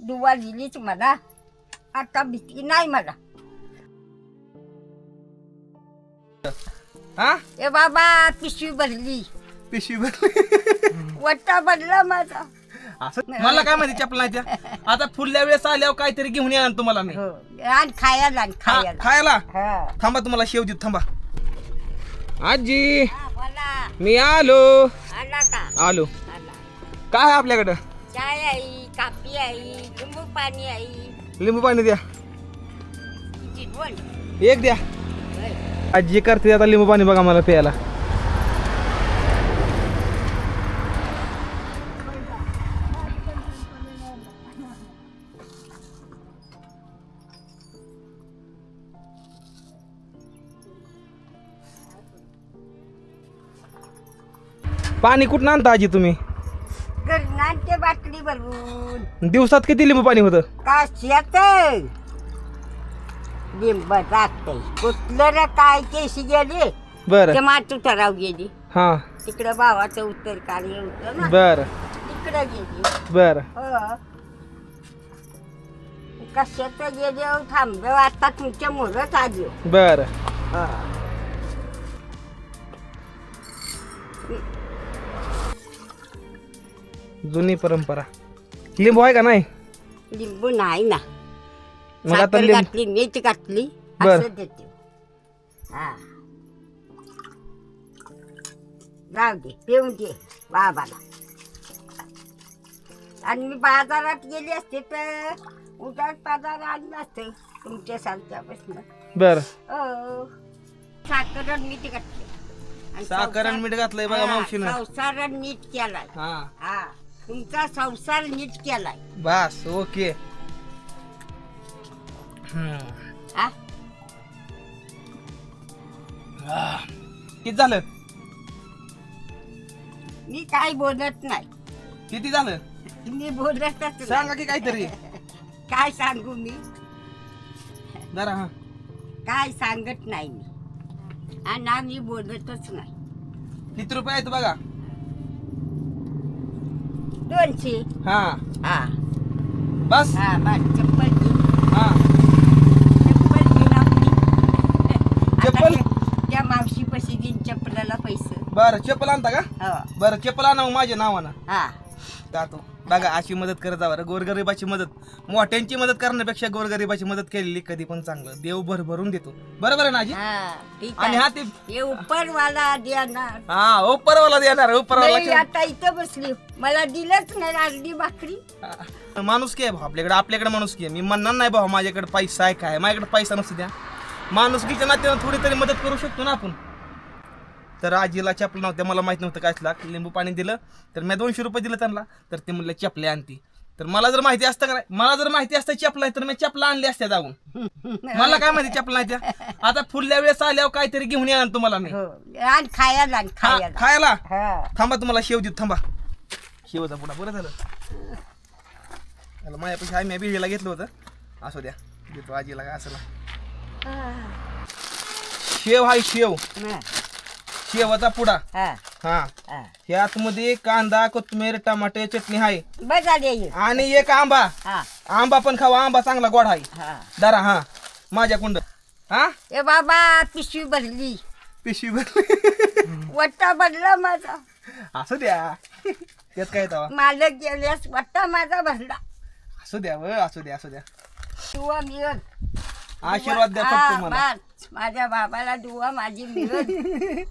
दुवा दिलीच मला, आता भीती नाही मला. हा ए बाबा पिशवी भरली, पिशवी भरली. वट्टा भरला माझा. असं मला काय माहिती चपला नाही त्या. आता फुलल्या वेळेस आल्यावर काहीतरी घेऊन येणार तुम्हाला मी. हो आणि खायला आणि हा, खायला. खायला हा. थांबा, तुम्हाला शेव देऊ थांबा. आजी हा, बोला. मी आलो. आला का? आलो. आला. काय आहे आपल्याकडं? चाय आई, कापी आई, लिंबू पाणी आई. लिंबू पाणी द्या, किती दोन? एक द्या. होय. आजी करते आता लिंबू पाणी बघा मला प्यायला. पाणी कुठं आणता आजी तुम्ही? घरनांचे बाटली भरून. दिवसात किती लिंबू पाणी होतं? काश्यात लिंब जाते कुठलं रे काय केशी गेली बर ते मातू ठराव गेली. हा तिकडं भावाचं उत्तर कार्य होतं ना, बर तिकडं गेली. बर. हो कशाच गेले थांबलो, आता तुमच्या मुलंच आली. बर जुनी परंपरा. लिंबू आहे का नाही? लिंबू नाही ना, मग आता साखर लिंबू घातली, मीठ घातली, बर. असं देते. हा जाऊ दे, पिऊन दे बाबाला. आणि मी बाजारात गेली असते तर उद्याच बाजार आणलं असतं तुमच्या सारख्यापासून. बर. हो साखर आणि मीठ घातली आणि साखर आणि मीठ घातलंय बघा हा, मावशीनं. संसार नीट केलाय. हा हा तुमचा संसार नीट केलाय. बस ओके. हा किती झालं? मी काय बोलत नाही, किती झालं मी बोलतच सांगा नाही. की काहीतरी. काय सांगू मी, जरा हा काय सांगत नाही मी, आणि आम्ही बोलतच नाही. किती रुपये आहेत बघा. 200. हा हा बस. हा बस. चप्पल घे, हा चप्पल घे ना आपली. चप्पल? आता त्या मावशी पशी देईन चप्पलाला पैसे. बर चप्पल आणता का? हो बरं चप्पल आणा मग माझ्या नावानं. हा जातो बघा. अशी मदत करत जावं रे. गोरगरिबाची मदत, मोठ्यांची मदत करण्यापेक्षा गोरगरिबाची मदत केलेली कधी पण चांगलं. देव भरभरून देतो. बरोबर आहे ना आजी? हा ठीक आणि आहे. हा ते हे उपरवाला देणार. हा उपरवाला देणार. मी उपरवाला आता इथं बसली, मला दिलंच नाही अर्धी भाकरी. माणूस की आहे भाऊ आपल्याकडे माणूस की आहे. मी म्हणणार नाही भाऊ माझ्याकडे पैसा आहे काय, माझ्याकडे पैसा नसतो द्या. माणुसकीच्या नात्यानं थोडी तरी मदत करू शकतो ना आपण. तर आजीला चपला नव्हत्या, मला माहित नव्हतं काय लाख. लिंबू पाणी दिलं तर मी 200 रुपये दिलं त्यांना. तर ते म्हणलं चपल्या आणती. तर मला जर माहिती असतं का, मला जर माहिती असतं चपला आहे तर मी चपला आणली असत्या जाऊन. मला काय माहिती चपला नाही त्या. आता फुलल्या वेळेस आल्यावर काहीतरी घेऊन येणार तुम्हाला मी. हो आणि खायला आणि हा, खायला. खायला हा थांबा, तुम्हाला शेव देऊ थांबा. शेवचा पुढा बरं झालं त्याला माझ्यापेक्षा आम्ही बिळीला घेतलं होतं. असू द्या देतो आजीला काय असं. शेव हाय शेव, हा, शेवाचा पुडा. हा, हा हा. ह्यात मध्ये कांदा, कोथिंबीर, टमाटे, चटणी आहे बस आली आई. आणि एक आंबा. हा आंबा पण खावा, आंबा चांगला गोड आहे. हा. दरा हा माझ्या कुंड. हा ए बाबा पिशवी भरली, पिशवी भरली. वट्टा भरला माझा. असू द्या त्यात काय तवा. मालक गेल्यास वट्टा माझा भरला. असू द्या असू द्या असू द्या. दुवा मिळत. आशीर्वाद द्या फक्त मला. बस माझ्या बाबाला दुवा माझी मिळत.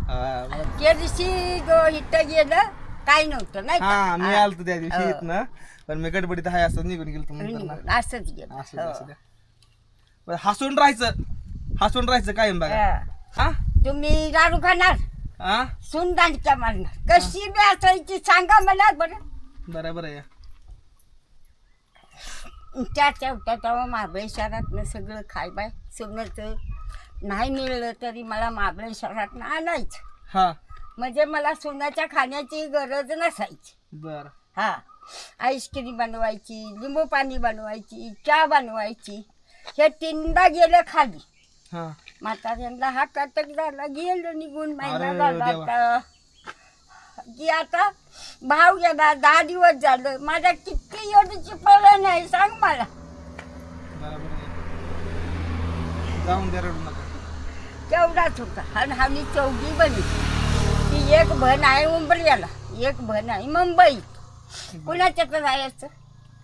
हा, बरं. त्या दिवशी इथं गेलं काही नव्हतं नाही हा मी का? आलतो त्या दिवशी हो. इथनं, पण मी गडबडीत हाय असं निघून गेलो तुम्ही. असंच गेलं. असू द्या हो. असू द्या. बरं, हसून राहायचं कायम बघा. हा. हा तुम्ही दारू खाणार, हा सून दांडक्या मारणार, कशी बी असायची सांगा मला बरं. बरोबर आहे. त्याच्या तेव्हा महाबळेश्वरातनं सगळं खाय बाय सोन्याचं नाही मिळलं तरी मला महाबळेश्वरातनं आणायचं. हा म्हणजे मला सोन्याच्या खाण्याची गरज नसायची. बर. हा आईस्क्रीम बनवायची, लिंबू पाणी बनवायची, चहा बनवायची. हे तीनदा गेलं खाली. हा म्हाताऱ्यांना हा कटक झाला, गेलं निघून महिना अरे झाला. देवा. आता की आता भाव गेला 10 दिवस झालं. माझ्या किती एवढीची पळ नाही सांग मला. बरोबर आहे. जाऊन द्या, रडू नका. तेवढाच होता. आणि आम्ही चौघी बनी. ती एक बहीण आहे उंबरल्याला, एक बहीण आहे मुंबईत. कुणाच्यात जायचं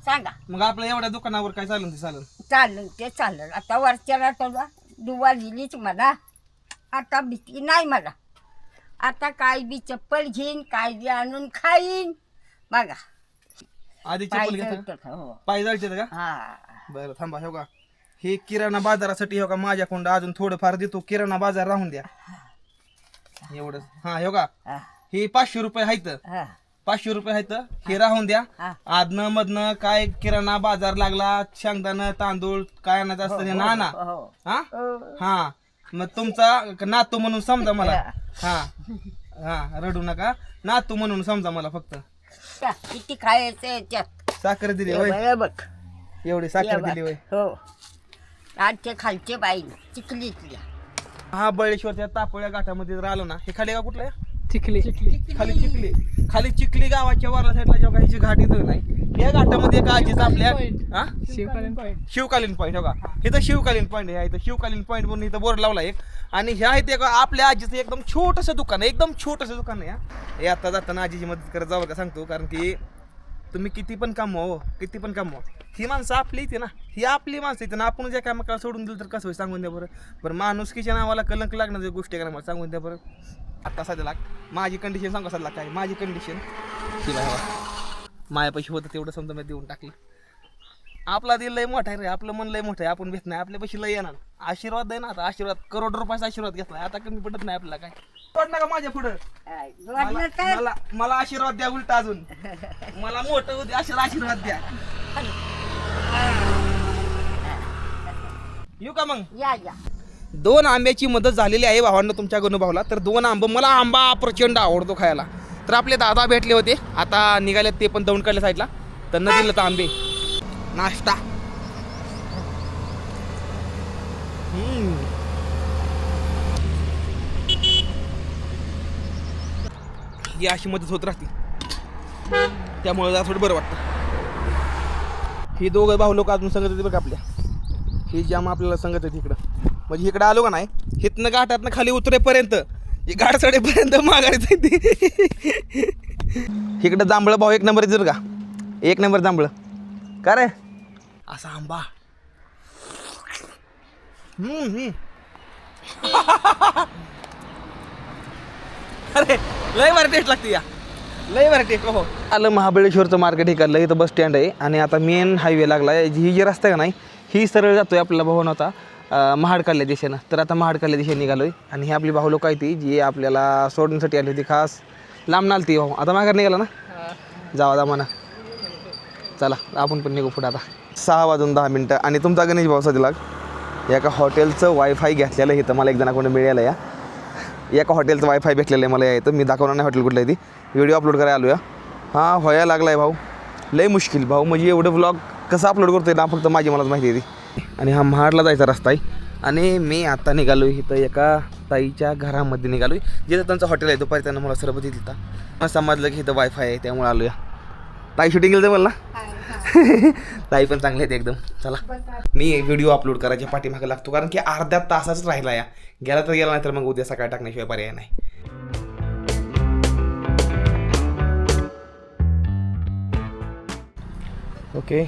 सांगा. मग आपल्या एवढ्या दुकानावर काय चालेल ते चालेल. चालेल ते चालेल. आता वरच्याला तुला दुवा दिलीच मला. आता भीती नाही मला. आता काय बी चप्पल घेईन, काय बी आणून खाईन. बघा आधी चप्पल घेता का? पाहिजे. हो पाय जायचे का? हा. बरं थांबा. हो का, हे किराणा बाजारासाठी हो का माझ्याकडून अजून थोडंफार देतो. किराणा बाजार राहून द्या एवढंच. हा हो का, हा, हे 500 रुपये आहेत. हा, 500 रुपये आहेत, हे राहून द्या. हा. आदनं मधनं काय किराणा बाजार लागला, शेंगदाणा तांदूळ काय आणायचं असतं ते नाना. हो. हा हो. हा, मग तुमचा नातू म्हणून समजा मला. हा हा, रडू नका. नातू म्हणून समजा मला फक्त. किती खायचं याच्यात. साखर दिली होय, हे बघ. एवढी साखर दिली होय. हो. आणि ते खालचे बाई चिखलीतल्या. हा, बळेश्वरच्या तापोळ्या घाटामध्ये जर आलो ना, हे खाली का कुठलं आहे? चिखली खाली चिखली गावाच्या वरल्या साईडला जेव्हा काही घाट इथं नाही, या घाटामध्ये एक आजीच आपल्या हा शिवकालीन पॉईंट. शिवकालीन पॉईंट. हो का, इथं शिवकालीन पॉईंट आहे. इथं शिवकालीन पॉईंट म्हणून इथं बोर्ड लावला एक. आणि ह्या आहे ते आपल्या आजीचं एकदम छोटंसं दुकान आहे, एकदम छोटंसं दुकान आहे. हे आता जाताना आजीची मदत करत जावं का सांगतो, कारण की तुम्ही किती पण कमवा, हो किती पण कमवा, ही माणसं आपली इथे ना, ही आपली माणसं इथे ना. आपण ज्या कामाला सोडून दिलं तर कसं होईल सांगून द्या बरं. बरं माणुसकीच्या नावाला कलंक लागण्याच्या गोष्टी करा मला सांगून द्या बरं. आता सध्याला माझी कंडिशन सांगा सध्या काय माझी कंडिशन. मायापाशी होतं तेवढं समजा मी देऊन टाकलं. आपला दिल लय मोठा आहे रे, आपलं मन लय मोठं आहे, आपण भेट नाही आपल्यापाशी लय येणार. आशीर्वाद आहे ना, आता आशीर्वाद करोड रुपयाचा आशीर्वाद घेतला, आता कमी पडत नाही आपल्याला. काय पडणार का माझ्या पुढं? वाटलं तर मला मला आशीर्वाद द्या उलटा अजून. मला मोठं होते अशा आशीर्वाद द्या. येऊ का मग? या. 2 आंब्याची मदत झालेली आहे भावांना तुमच्या गणूभाऊला. तर 2 आंबे, मला आंबा प्रचंड आवडतो खायला. तर आपले दादा भेटले होते, आता निघाले ते पण दौंड काढल्या साईडला. तर न दिलं तर आंबे नाश्ता. ही अशी मदत होत राहते, त्यामुळे जरा थोडं बरं वाटतं. ही दोघं भाऊ लोक अजून सांगत होते बघा आपल्या. ही जाम आपल्याला सांगत होती इकडं, म्हणजे इकडं आलो का नाही, हिथनं घाटातनं खाली उतरेपर्यंत, ही घाट चढेपर्यंत माघारी जायते. इकडं जांभळं भाऊ 1 नंबर येते का, 1 नंबर जांभळं. का रे असा आंबा. अरे लय भारी टेस्ट लागते या, लय भारी टेस्ट. हो आलं महाबळेश्वरचं मार्केट हे काढलं. इथं बस स्टँड आहे आणि आता मेन हायवे लागला आहे. ही जी रस्ता का नाही, ही सरळ जातोय आपला भवन होता महाडकाल्या दिशेनं. तर आता महाडकाल्या दिशेने निघालोय. आणि ही आपली भाऊ लोक आहे ती जी आपल्याला सोडण्यासाठी आली होती, खास लांब नालती. भाऊ आता माघार निघाला ना, जावा म्हणा. चला आपण पण निघू पुढे. आता 6 वाजून 10 मिनटं. आणि तुमचा गणेश भाऊ सध्या एका हॉटेलचं वायफाय घेतलेलं आहे. इथं मला एक जणाकडून मिळालं या. एका हॉटेलचं वायफाय भेटलेलं आहे मला यायचं. मी दाखवणार नाही हॉटेल कुठलं आहे ती, व्हिडिओ अपलोड करायला आलो या. हां व्हायला लागला आहे भाऊ, लय मुश्किल भाऊ. म्हणजे एवढं ब्लॉग कसं अपलोड करतो आहे ना, फक्त माझी मलाच माहिती आहे ती. आणि हा महाडला जायचा रस्ता आहे. आणि मी आता निघालो इथं एका ताईच्या घरामध्ये निघालो आहे, जिथं त्यांचं हॉटेल आहे. दुपारी त्यांना मला सरबत दिली होता, मला समजलं की इथं वायफाय आहे, त्यामुळे आलो या. ताई शूटिंग केलं मला ना. ताई पण चांगले आहेत एकदम. चला मी व्हिडिओ अपलोड करायच्या पाठीमागे लागतो, कारण की अर्ध्या तासाच राहिला या. गेला तर गेला, नाही तर मग उद्या सकाळी टाकण्याशिवाय पर्याय नाही. ओके,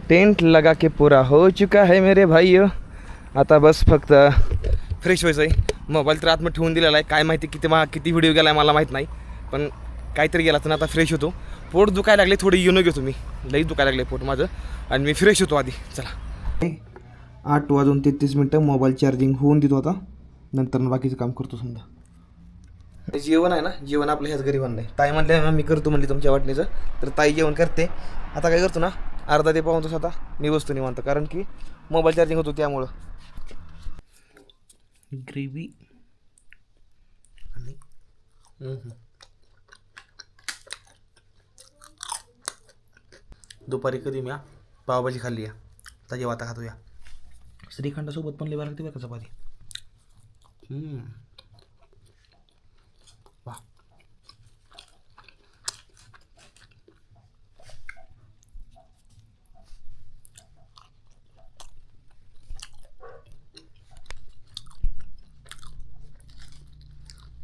टेंट लगा के पूरा हो चुका है मेरे भाइयों. आता बस फक्त फ्रेश व्हायचं आहे. मोबाईल तर आतमध्ये ठेवून दिलेला आहे, काय माहिती किती व्हिडिओ गेला आहे मला माहीत नाही, पण काहीतरी गेला तर आता फ्रेश होतो. पोट दुखायला लागले, थोडं युनो घेतो मी, लई दुखायला लागले पोट माझं, आणि मी फ्रेश होतो आधी. चला 8 वाजून 33 मिनटं मोबाईल चार्जिंग होऊन देतो आता, नंतर बाकीचं काम करतो. समजा जेवण आहे ना, जेवण आपलं ह्याच घरी बनलं आहे. ताई म्हणले मी करतो म्हणली तुमच्या वाटणीचं, तर ताई जेवण करते. आता काय करतो ना, अर्धा ते पाऊण तास आता मी बसतो निवांत, कारण की मोबाईल चार्जिंग होतो त्यामुळं. ग्रेव्ही आणि दुपारी कधी मी पावभाजी खाल्ली आहे, आता जेव्हा आता खातो या. श्रीखंडासोबत पण लिहायला लागते बरं का चपाती. वा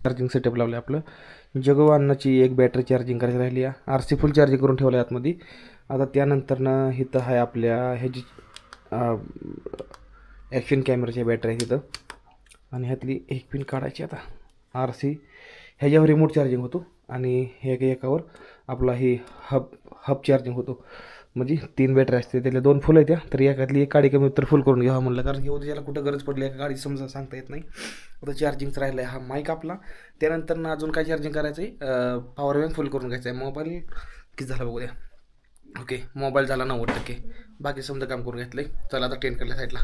चार्जिंग सेटअप लावलं आहे आपलं. जगवानाची एक बॅटरी चार्जिंग करायची राहिली आहे. RC फुल चार्जिंग करून ठेवलं आहे आतमध्ये. आता त्यानंतरनं इथं आहे आपल्या ह्याची ॲक्शन कॅमेराची बॅटरी आहे तिथं, आणि ह्यातली एक पिन काढायची. आता RC ह्याच्यावर रिमोट चार्जिंग होतो, आणि हे एकावर आपला ही हब चार्जिंग होतो. म्हणजे 3 बॅटरी असते, त्याला 2 फुल आहेत त्या, तर एकातली एक गाडी कमी तर फुल करून घ्यावा म्हणलं, कारण की उद्याला कुठं गरज पडली एका गाडी समजा सांगता येत नाही. आता चार्जिंगचं राहिलं आहे हा माईक आपला. त्यानंतर ना अजून काय चार्जिंग करायचं आहे, पॉवर बँक फुल करून घ्यायचं आहे. मोबाईल किती झाला बघू द्या. ओके, मोबाईल झाला 90%, बाकी समजा काम करून घेतलं आहे. चला आता टेंट करल्या साईडला.